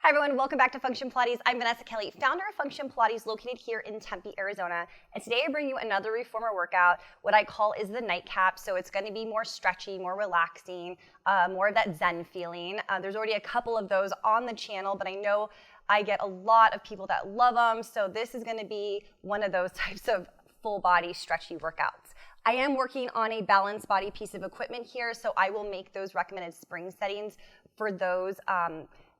Hi everyone, welcome back to Function Pilates. I'm Vanessa Kelly, founder of Function Pilates located here in Tempe, Arizona. And today I bring you another reformer workout. What I call is the Nightcap. So it's going to be more stretchy, more relaxing, more of that Zen feeling. There's already a couple of those on the channel, but I know I get a lot of people that love them. So this is going to be one of those types of full body stretchy workouts. I am working on a balanced body piece of equipment here, so I will make those recommended spring settings for those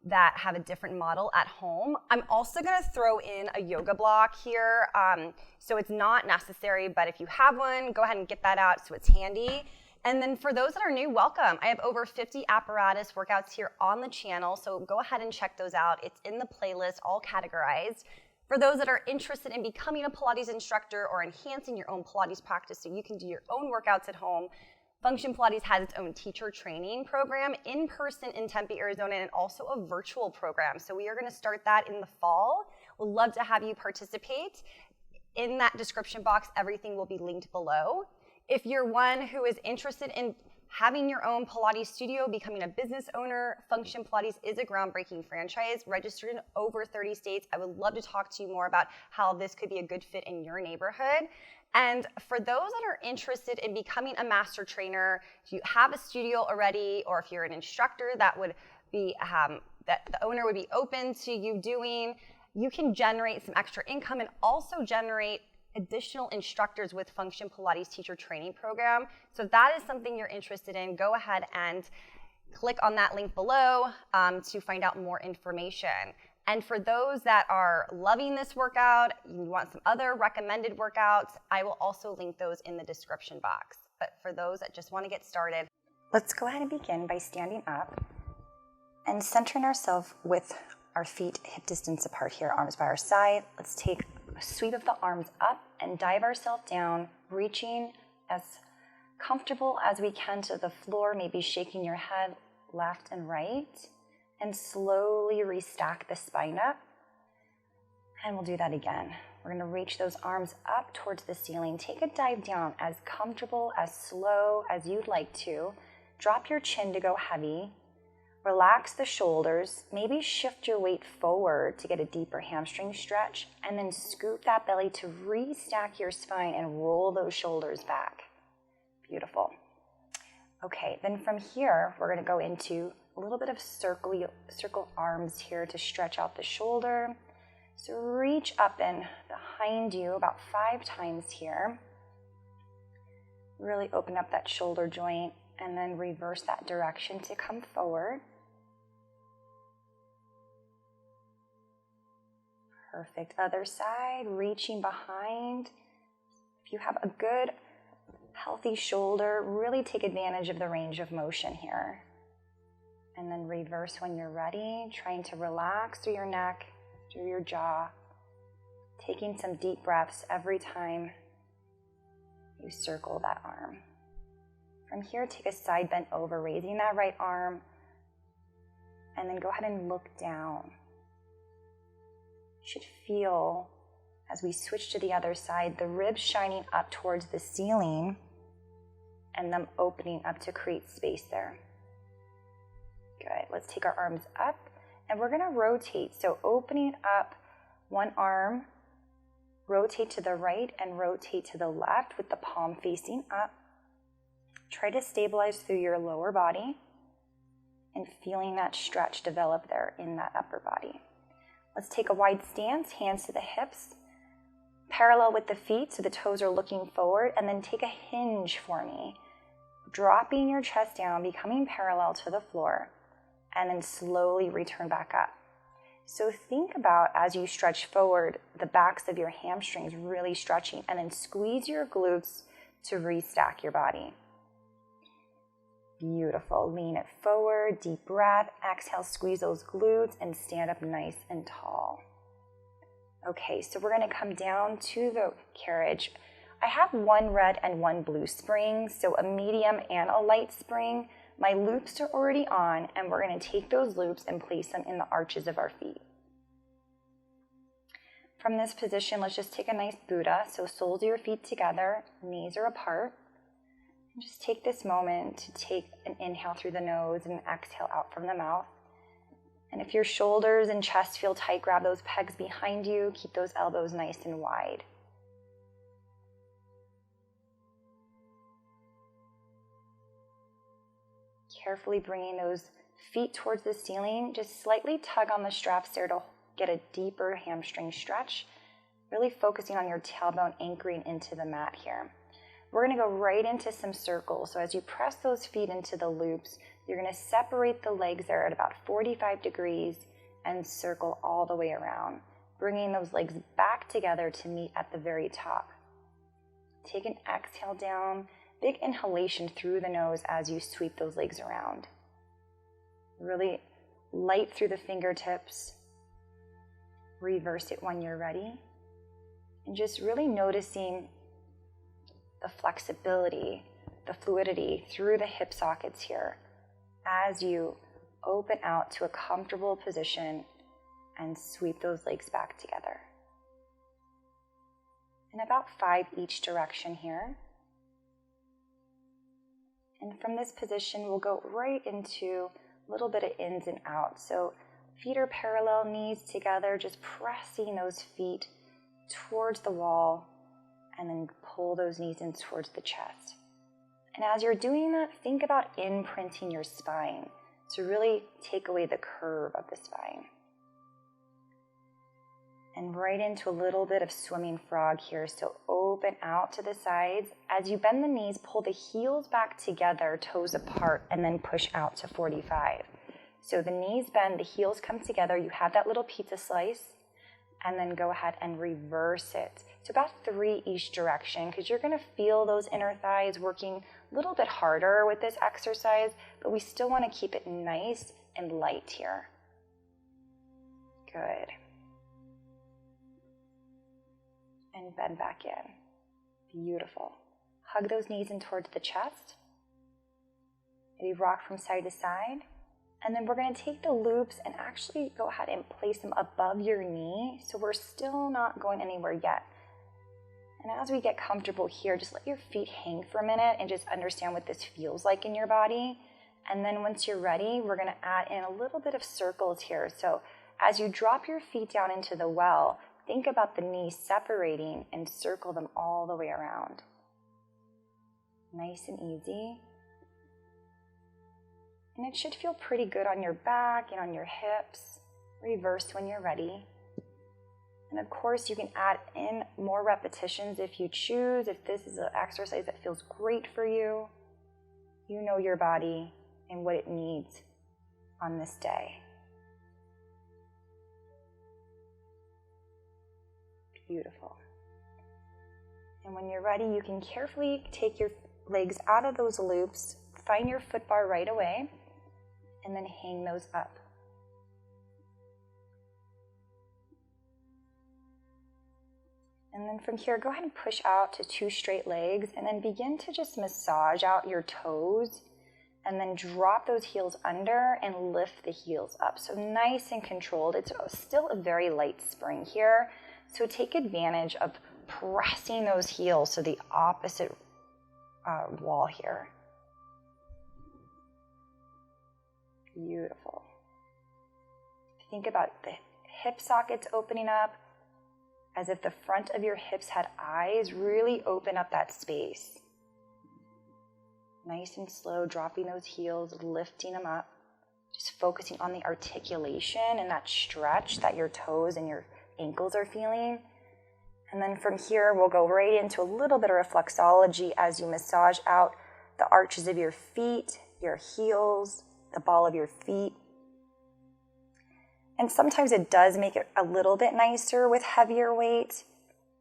that have a different model at home. I'm also gonna throw in a yoga block here. So it's not necessary, but if you have one, go ahead and get that out so it's handy. And then for those that are new, welcome. I have over 50 apparatus workouts here on the channel, so go ahead and check those out. It's in the playlist, all categorized. For those that are interested in becoming a Pilates instructor or enhancing your own Pilates practice so you can do your own workouts at home, Function Pilates has its own teacher training program in person in Tempe, Arizona, and also a virtual program. So we are going to start that in the fall. We'd love to have you participate. In that description box, everything will be linked below. If you're one who is interested in having your own Pilates studio, becoming a business owner, Function Pilates is a groundbreaking franchise registered in over 30 states. I would love to talk to you more about how this could be a good fit in your neighborhood. And for those that are interested in becoming a master trainer, if you have a studio already, or if you're an instructor that would be that the owner would be open to you doing, you can generate some extra income and also generate additional instructors with Function Pilates teacher training program. So if that is something you're interested in, go ahead and click on that link below to find out more information. And for those that are loving this workout, you want some other recommended workouts, I will also link those in the description box. But for those that just want to get started, let's go ahead and begin by standing up and centering ourselves with our feet hip distance apart here, arms by our side. Let's take a sweep of the arms up and dive ourselves down, reaching as comfortable as we can to the floor, maybe shaking your head left and right. And slowly restack the spine up. And we'll do that again. We're going to reach those arms up towards the ceiling. Take a dive down as comfortable, as slow as you'd like to. Drop your chin to go heavy. Relax the shoulders. Maybe shift your weight forward to get a deeper hamstring stretch. And then scoop that belly to restack your spine and roll those shoulders back. Beautiful. Okay, then from here, we're going to go into a little bit of circle arms here to stretch out the shoulder. So reach up and behind you about 5 times here. Really open up that shoulder joint and then reverse that direction to come forward. Perfect. Other side, reaching behind. If you have a good, healthy shoulder, really take advantage of the range of motion here. And then reverse when you're ready, trying to relax through your neck, through your jaw, taking some deep breaths every time you circle that arm. From here, take a side bend over, raising that right arm, and then go ahead and look down. You should feel, as we switch to the other side, the ribs shining up towards the ceiling and them opening up to create space there. Good. Let's take our arms up and we're going to rotate. So opening up one arm, rotate to the right and rotate to the left with the palm facing up. Try to stabilize through your lower body and feeling that stretch develop there in that upper body. Let's take a wide stance, hands to the hips, parallel with the feet so the toes are looking forward, and then take a hinge for me. Dropping your chest down, becoming parallel to the floor. And then slowly return back up. So think about, as you stretch forward, the backs of your hamstrings really stretching, and then squeeze your glutes to restack your body. Beautiful. Lean it forward, deep breath. Exhale, squeeze those glutes and stand up nice and tall. Okay, so we're going to come down to the carriage. I have 1 red and 1 blue spring, so a medium and a light spring. My loops are already on, and we're going to take those loops and place them in the arches of our feet. From this position, let's just take a nice Buddha. So soles of your feet together, knees are apart. And just take this moment to take an inhale through the nose and an exhale out from the mouth. And if your shoulders and chest feel tight, grab those pegs behind you. Keep those elbows nice and wide. Carefully bringing those feet towards the ceiling. Just slightly tug on the straps there to get a deeper hamstring stretch. Really focusing on your tailbone anchoring into the mat here. We're going to go right into some circles. So as you press those feet into the loops, you're going to separate the legs there at about 45 degrees and circle all the way around, bringing those legs back together to meet at the very top. Take an exhale down, big inhalation through the nose as you sweep those legs around. Really light through the fingertips. Reverse it when you're ready. And just really noticing the flexibility, the fluidity through the hip sockets here as you open out to a comfortable position and sweep those legs back together. And about 5 each direction here. And from this position, we'll go right into a little bit of ins and outs. So feet are parallel, knees together, just pressing those feet towards the wall and then pull those knees in towards the chest. And as you're doing that, think about imprinting your spine to really take away the curve of the spine. And right into a little bit of swimming frog here. So open out to the sides. As you bend the knees, pull the heels back together, toes apart, and then push out to 45. So the knees bend, the heels come together. You have that little pizza slice. And then go ahead and reverse it. So about 3 each direction, because you're going to feel those inner thighs working a little bit harder with this exercise, but we still want to keep it nice and light here. Good. And bend back in. Beautiful. Hug those knees in towards the chest. Maybe rock from side to side. And then we're going to take the loops and actually go ahead and place them above your knee. So we're still not going anywhere yet. And as we get comfortable here, just let your feet hang for a minute and just understand what this feels like in your body. And then once you're ready, we're going to add in a little bit of circles here. So as you drop your feet down into the well, think about the knees separating and circle them all the way around. Nice and easy. And it should feel pretty good on your back and on your hips. Reverse when you're ready. And of course, you can add in more repetitions if you choose, if this is an exercise that feels great for you. You know your body and what it needs on this day. Beautiful. And when you're ready, you can carefully take your legs out of those loops, find your foot bar right away, and then hang those up. And then from here, go ahead and push out to 2 straight legs, and then begin to just massage out your toes, and then drop those heels under and lift the heels up. So nice and controlled. It's still a very light spring here, so take advantage of pressing those heels to the opposite wall here. Beautiful. Think about the hip sockets opening up as if the front of your hips had eyes. Really open up that space. Nice and slow, dropping those heels, lifting them up. Just focusing on the articulation and that stretch that your toes and your ankles are feeling. And then from here, we'll go right into a little bit of reflexology as you massage out the arches of your feet, your heels, the ball of your feet. And sometimes it does make it a little bit nicer with heavier weight.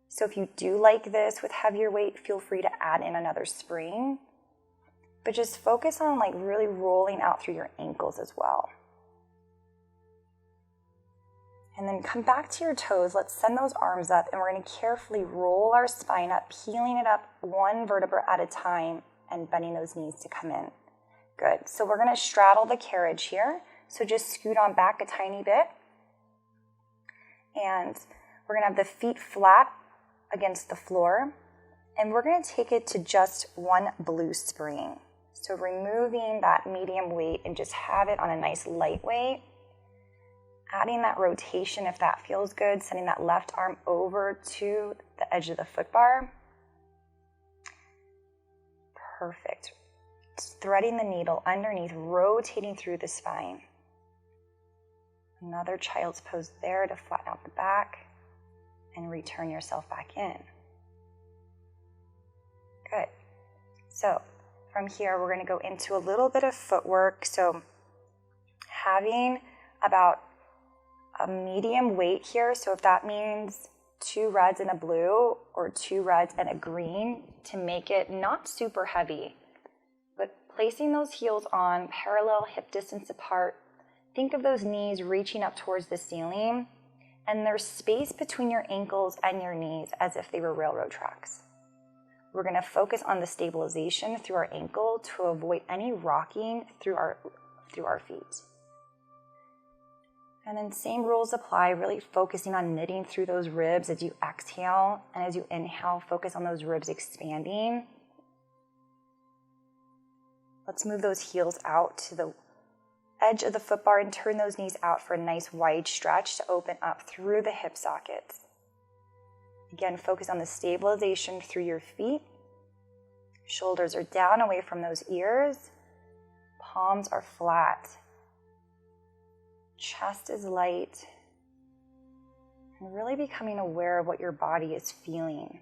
So if you do like this with heavier weight, feel free to add in another spring. But just focus on like really rolling out through your ankles as well. And then come back to your toes. Let's send those arms up, and we're going to carefully roll our spine up, peeling it up 1 vertebra at a time and bending those knees to come in. Good. So we're going to straddle the carriage here. So just scoot on back a tiny bit. And we're going to have the feet flat against the floor. And we're going to take it to just 1 blue spring. So removing that medium weight and just have it on a nice light weight. Adding that rotation if that feels good, sending that left arm over to the edge of the foot bar. Perfect. Threading the needle underneath, rotating through the spine. Another child's pose there to flatten out the back and return yourself back in. Good. So from here, we're going to go into a little bit of footwork. So having about a medium weight here. So if that means 2 reds and a blue or 2 reds and a green, to make it not super heavy, but placing those heels on parallel, hip distance apart. Think of those knees reaching up towards the ceiling, and there's space between your ankles and your knees as if they were railroad tracks. We're going to focus on the stabilization through our ankle to avoid any rocking through our feet. And then same rules apply, really focusing on knitting through those ribs as you exhale, and as you inhale, focus on those ribs expanding. Let's move those heels out to the edge of the foot bar and turn those knees out for a nice wide stretch to open up through the hip sockets. Again, focus on the stabilization through your feet. Shoulders are down away from those ears. Palms are flat. Chest is light. And really becoming aware of what your body is feeling.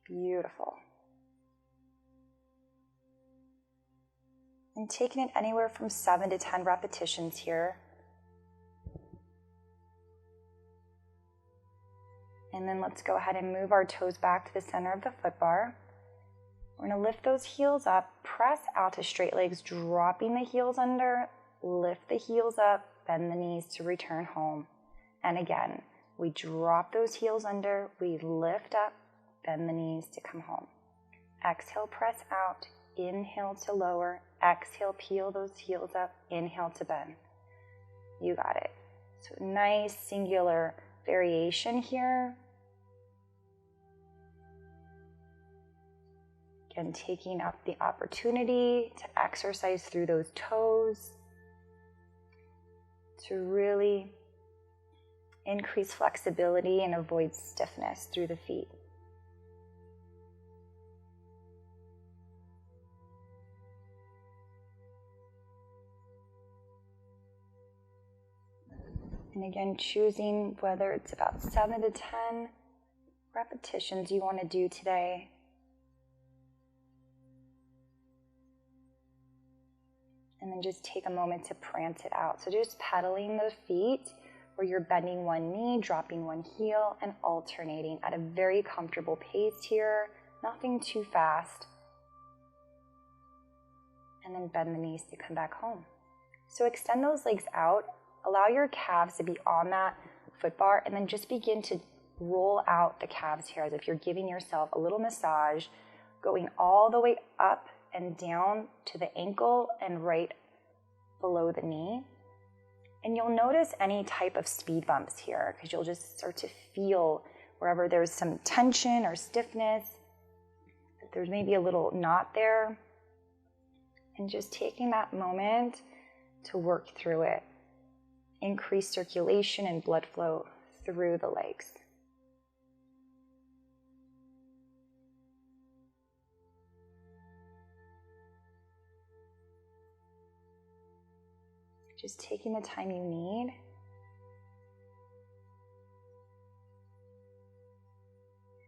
Beautiful. And taking it anywhere from 7 to 10 repetitions here. And then let's go ahead and move our toes back to the center of the foot bar. We're going to lift those heels up, press out to straight legs, dropping the heels under, lift the heels up, bend the knees to return home. And again, we drop those heels under, we lift up, bend the knees to come home. Exhale, press out, inhale to lower, exhale, peel those heels up, inhale to bend. You got it. So nice singular variation here. Again, taking up the opportunity to exercise through those toes to really increase flexibility and avoid stiffness through the feet. And again, choosing whether it's about 7 to 10 repetitions you want to do today. And then just take a moment to prance it out. So just pedaling the feet where you're bending one knee, dropping one heel, and alternating at a very comfortable pace here. Nothing too fast. And then bend the knees to come back home. So extend those legs out. Allow your calves to be on that foot bar, and then just begin to roll out the calves here as if you're giving yourself a little massage, going all the way up and down to the ankle and right below the knee. And you'll notice any type of speed bumps here because you'll just start to feel wherever there's some tension or stiffness, that there's maybe a little knot there. And just taking that moment to work through it. Increase circulation and blood flow through the legs. Just taking the time you need.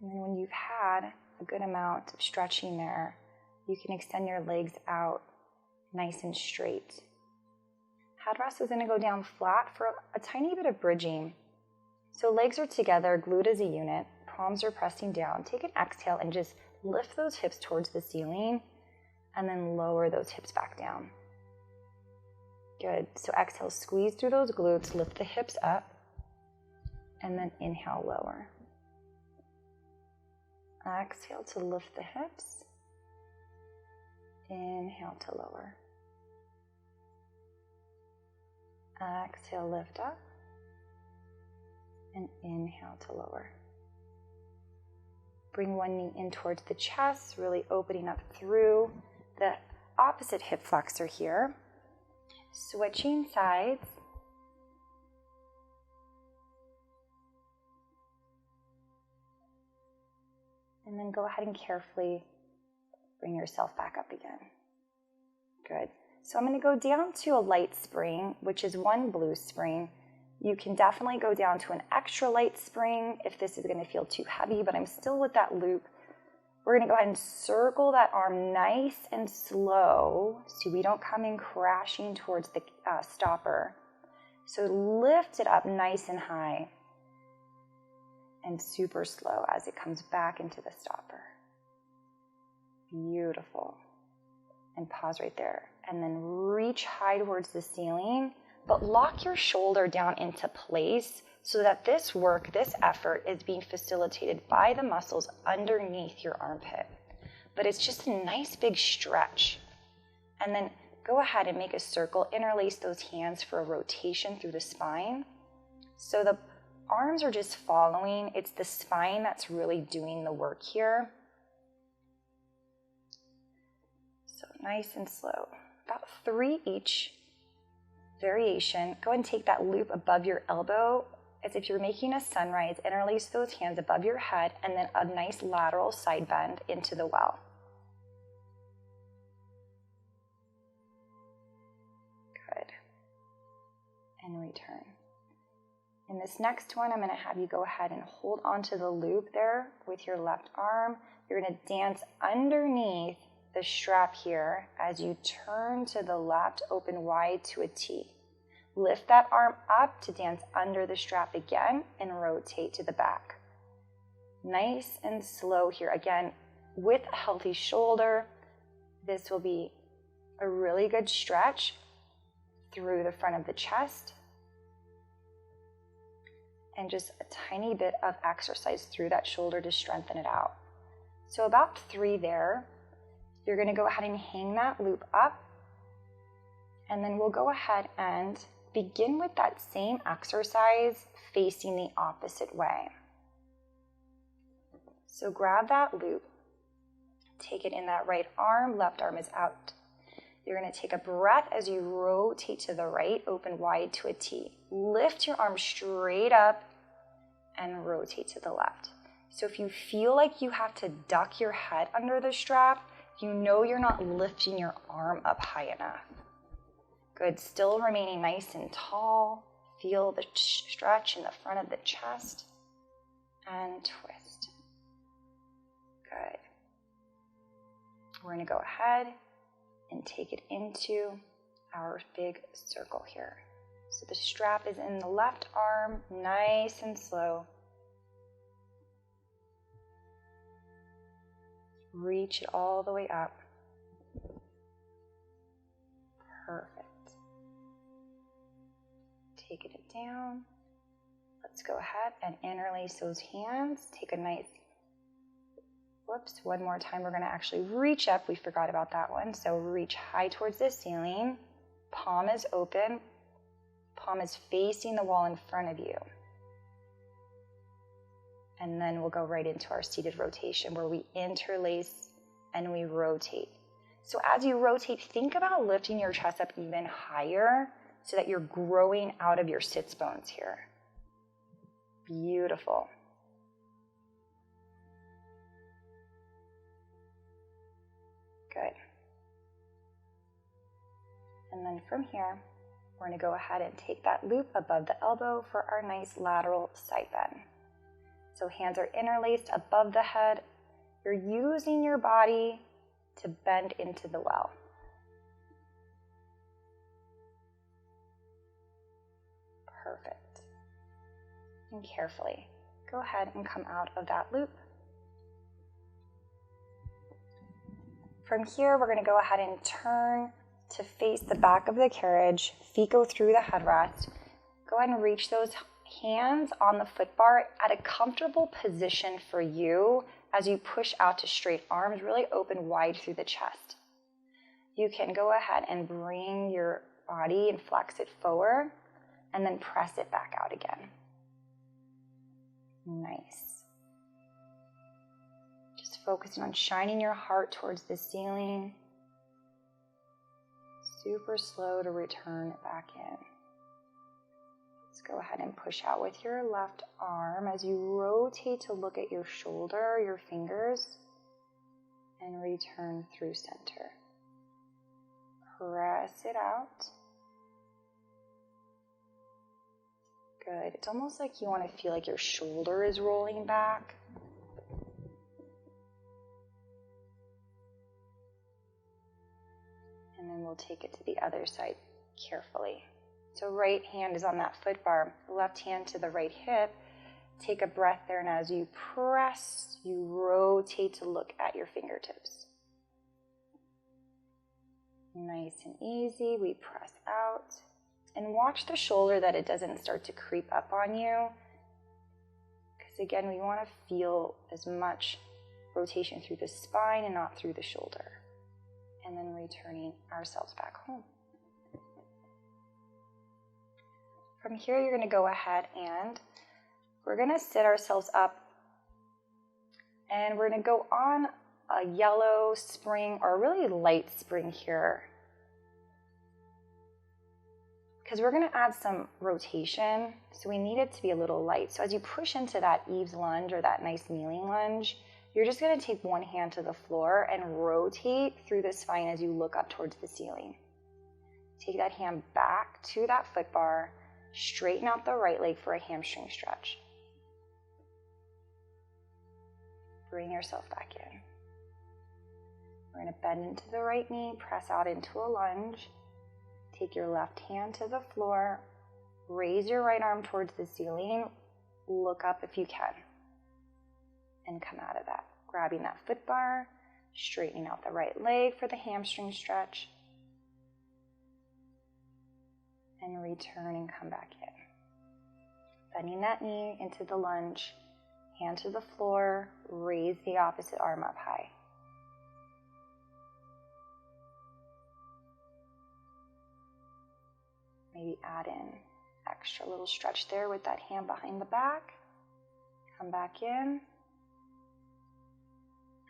And then when you've had a good amount of stretching there, you can extend your legs out nice and straight. Headrest is going to go down flat for a tiny bit of bridging. So legs are together, glued as a unit, palms are pressing down. Take an exhale and just lift those hips towards the ceiling and then lower those hips back down. Good. So exhale, squeeze through those glutes, lift the hips up, and then inhale, lower. Exhale to lift the hips. Inhale to lower. Exhale, lift up, and inhale to lower. Bring one knee in towards the chest, really opening up through the opposite hip flexor here. Switching sides. And then go ahead and carefully bring yourself back up again. Good. So I'm going to go down to a light spring, which is one blue spring. You can definitely go down to an extra light spring if this is going to feel too heavy, but I'm still with that loop. We're going to go ahead and circle that arm nice and slow so we don't come in crashing towards the stopper. So lift it up nice and high and super slow as it comes back into the stopper. Beautiful. And pause right there. And then reach high towards the ceiling, but lock your shoulder down into place so that this work, this effort is being facilitated by the muscles underneath your armpit. But it's just a nice big stretch. And then go ahead and make a circle, interlace those hands for a rotation through the spine. So the arms are just following. It's the spine that's really doing the work here. So nice and slow. About 3 each variation. Go ahead and take that loop above your elbow as if you're making a sunrise. Interlace those hands above your head and then a nice lateral side bend into the well. Good. And return. In this next one, I'm going to have you go ahead and hold onto the loop there with your left arm. You're going to dance underneath the strap here as you turn to the left, open wide to a T. Lift that arm up to dance under the strap again and rotate to the back. Nice and slow here. Again, with a healthy shoulder, this will be a really good stretch through the front of the chest and just a tiny bit of exercise through that shoulder to strengthen it out. So about 3 there. You're going to go ahead and hang that loop up, and then we'll go ahead and begin with that same exercise facing the opposite way. So grab that loop, take it in that right arm, left arm is out. You're going to take a breath as you rotate to the right, open wide to a T. Lift your arm straight up and rotate to the left. So if you feel like you have to duck your head under the strap, you know you're not lifting your arm up high enough. Good, still remaining nice and tall. Feel the stretch in the front of the chest and twist. Good. We're going to go ahead and take it into our big circle here. So the strap is in the left arm, nice and slow. Reach it all the way up. Perfect. Taking it down. Let's go ahead and interlace those hands. Take a nice, one more time. We're going to actually reach up. We forgot about that one. So reach high towards the ceiling. Palm is open. Palm is facing the wall in front of you. And then we'll go right into our seated rotation where we interlace and we rotate. So as you rotate, think about lifting your chest up even higher so that you're growing out of your sits bones here. Beautiful. Good. And then from here, we're going to go ahead and take that loop above the elbow for our nice lateral side bend. So hands are interlaced above the head. You're using your body to bend into the well. Perfect. And carefully, go ahead and come out of that loop. From here, we're going to go ahead and turn to face the back of the carriage. Feet go through the headrest. Go ahead and reach those hands on the foot bar at a comfortable position for you as you push out to straight arms, really open wide through the chest. You can go ahead and bring your body and flex it forward and then press it back out again. Nice. Just focusing on shining your heart towards the ceiling. Super slow to return back in. Let's go ahead and push out with your left arm as you rotate to look at your shoulder, your fingers, and return through center. Press it out. Good. It's almost like you want to feel like your shoulder is rolling back. And then we'll take it to the other side carefully. So right hand is on that foot bar, left hand to the right hip. Take a breath there, and as you press, you rotate to look at your fingertips. Nice and easy, we press out. And watch the shoulder that it doesn't start to creep up on you. Because again, we want to feel as much rotation through the spine and not through the shoulder. And then returning ourselves back home. From here, you're going to go ahead and we're going to sit ourselves up. And we're going to go on a yellow spring or a really light spring here. Because we're going to add some rotation, so we need it to be a little light. So as you push into that Eve's lunge or that nice kneeling lunge, you're just going to take one hand to the floor and rotate through the spine as you look up towards the ceiling. Take that hand back to that foot bar, straighten out the right leg for a hamstring stretch. Bring yourself back in. We're going to bend into the right knee, press out into a lunge. Take your left hand to the floor, raise your right arm towards the ceiling, look up if you can, and come out of that. Grabbing that foot bar, straightening out the right leg for the hamstring stretch, and return and come back in. Bending that knee into the lunge, hand to the floor, raise the opposite arm up high. Maybe add in extra little stretch there with that hand behind the back. Come back in.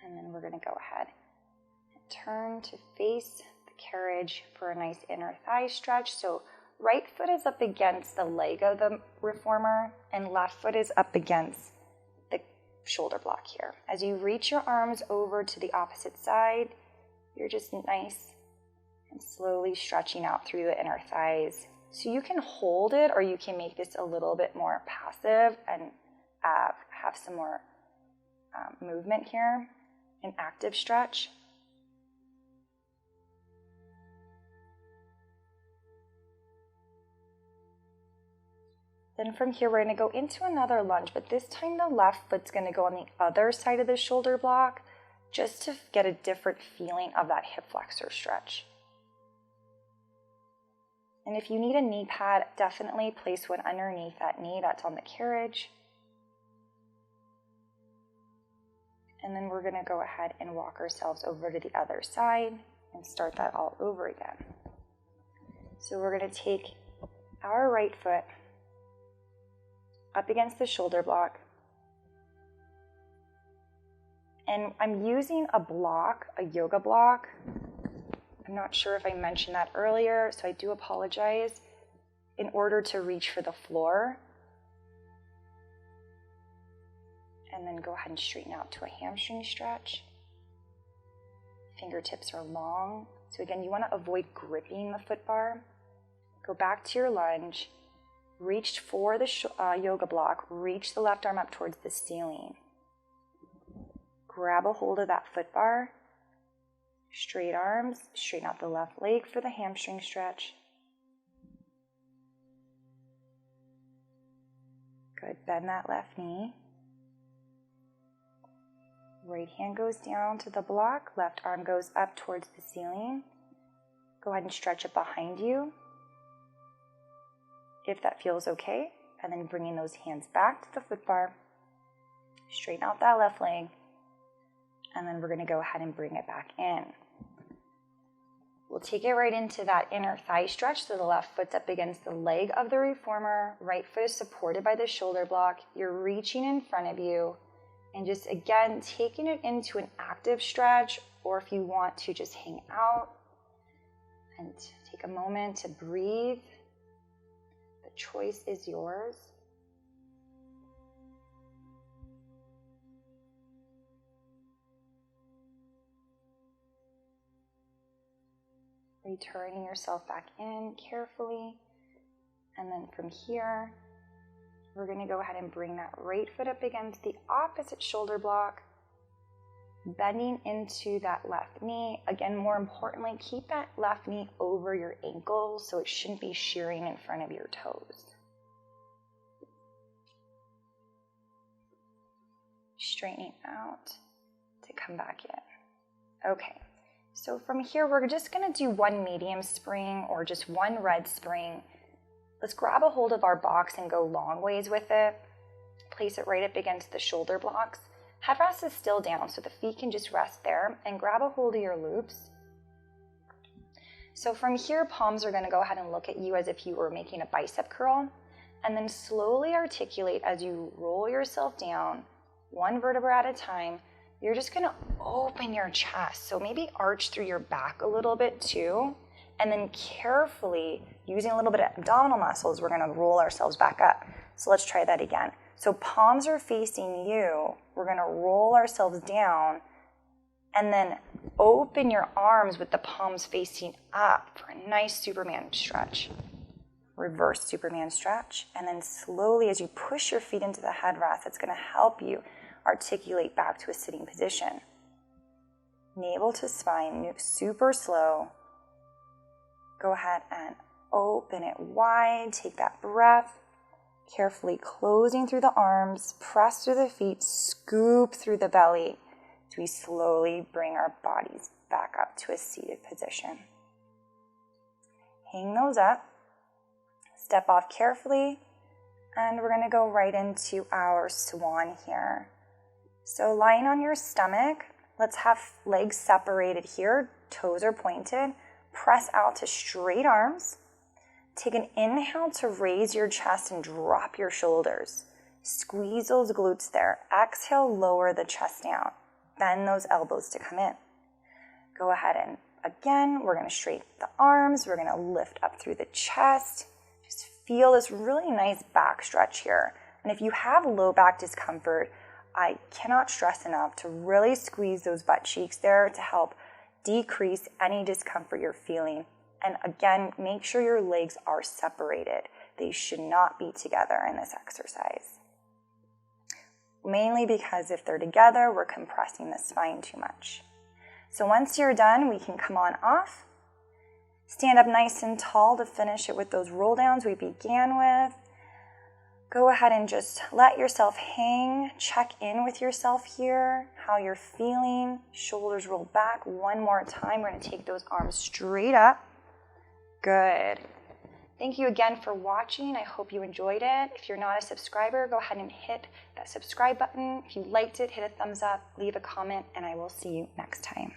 And then we're going to go ahead and turn to face the carriage for a nice inner thigh stretch. So right foot is up against the leg of the reformer and left foot is up against the shoulder block here. As you reach your arms over to the opposite side, you're just nice and slowly stretching out through the inner thighs. So you can hold it or you can make this a little bit more passive and have some more movement here, an active stretch. Then from here, we're going to go into another lunge, but this time the left foot's going to go on the other side of the shoulder block just to get a different feeling of that hip flexor stretch. And if you need a knee pad, definitely place one underneath that knee that's on the carriage. And then we're going to go ahead and walk ourselves over to the other side and start that all over again. So we're going to take our right foot up against the shoulder block. And I'm using a block, a yoga block. I'm not sure if I mentioned that earlier, so I do apologize, in order to reach for the floor. And then go ahead and straighten out to a hamstring stretch. Fingertips are long. So again, you want to avoid gripping the foot bar. Go back to your lunge. Reach for the yoga block. Reach the left arm up towards the ceiling. Grab a hold of that foot bar. Straight arms. Straighten out the left leg for the hamstring stretch. Good. Bend that left knee. Right hand goes down to the block. Left arm goes up towards the ceiling. Go ahead and stretch it behind you, if that feels okay. And then bringing those hands back to the foot bar. Straighten out that left leg. And then we're going to go ahead and bring it back in. We'll take it right into that inner thigh stretch. So the left foot's up against the leg of the reformer. Right foot is supported by the shoulder block. You're reaching in front of you. And just, again, taking it into an active stretch, or if you want to just hang out And take a moment to breathe. The choice is yours. Returning yourself back in carefully. And then from here, we're going to go ahead and bring that right foot up against the opposite shoulder block, bending into that left knee. Again, more importantly, keep that left knee over your ankles so it shouldn't be shearing in front of your toes. Straightening out to come back in. Okay, so from here, we're just going to do one medium spring or just one red spring. Let's grab a hold of our box and go long ways with it. Place it right up against the shoulder blocks. Head rest is still down, so the feet can just rest there, and grab a hold of your loops. So from here, palms are going to go ahead and look at you as if you were making a bicep curl, and then slowly articulate as you roll yourself down, one vertebra at a time. You're just going to open your chest, so maybe arch through your back a little bit too. And then carefully, using a little bit of abdominal muscles, we're going to roll ourselves back up. So let's try that again. So palms are facing you. We're going to roll ourselves down and then open your arms with the palms facing up for a nice Superman stretch. Reverse Superman stretch. And then slowly, as you push your feet into the headrest, it's going to help you articulate back to a sitting position. Navel to spine, super slow. Go ahead and open it wide. Take that breath. Carefully closing through the arms. Press through the feet. Scoop through the belly as we slowly bring our bodies back up to a seated position. Hang those up. Step off carefully. And we're going to go right into our swan here. So lying on your stomach, let's have legs separated here. Toes are pointed. Press out to straight arms. Take an inhale to raise your chest and drop your shoulders. Squeeze those glutes there. Exhale, lower the chest down. Bend those elbows to come in. Go ahead and again, we're going to straighten the arms. We're going to lift up through the chest. Just feel this really nice back stretch here. And if you have low back discomfort, I cannot stress enough to really squeeze those butt cheeks there to help decrease any discomfort you're feeling. And again, make sure your legs are separated. They should not be together in this exercise. Mainly because if they're together, we're compressing the spine too much. So once you're done, we can come on off. Stand up nice and tall to finish it with those roll downs we began with. Go ahead and just let yourself hang. Check in with yourself here, how you're feeling. Shoulders roll back one more time. We're going to take those arms straight up. Good. Thank you again for watching. I hope you enjoyed it. If you're not a subscriber, go ahead and hit that subscribe button. If you liked it, hit a thumbs up, leave a comment, and I will see you next time.